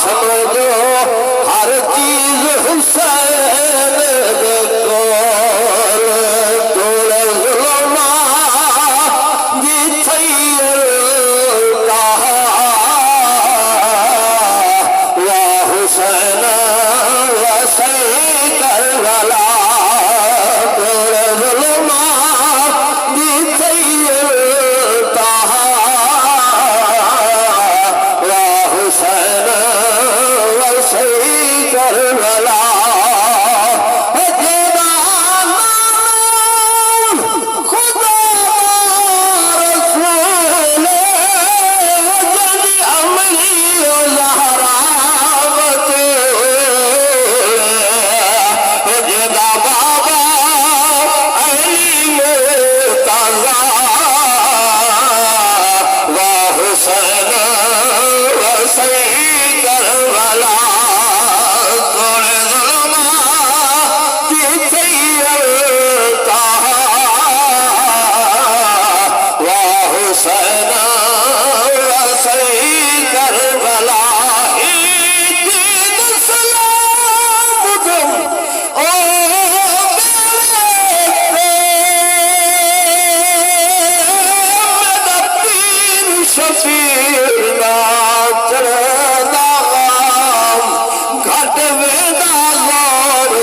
समझो हर चीज हुसैन देखो तोड़े जुल्मा जी सैयद कहा या हुसैन वसई करबला तोड़े जुल्मा जी सैयद कहा या हुसैन वसई करबला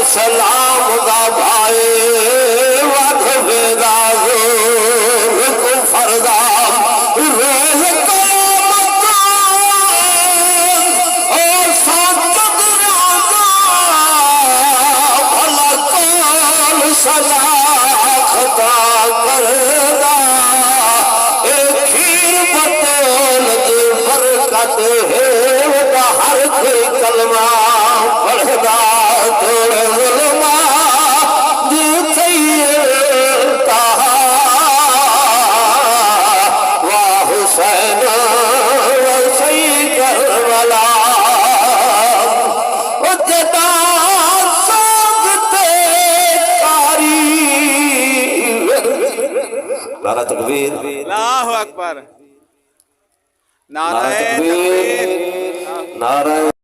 सलाम दा भाई वध वेदा को फरदा रोज और सात भला कौन सला खता करदा एक खीर बतौल की बरकत है हर कोई कलमा पढ़दा तोड़े जुल्मा जी सैयद कहा वाह हुसैन वसई करबला जदा सोगते कारी नारा तकबीर अल्लाहु अकबर, नारा तकबीर, नारा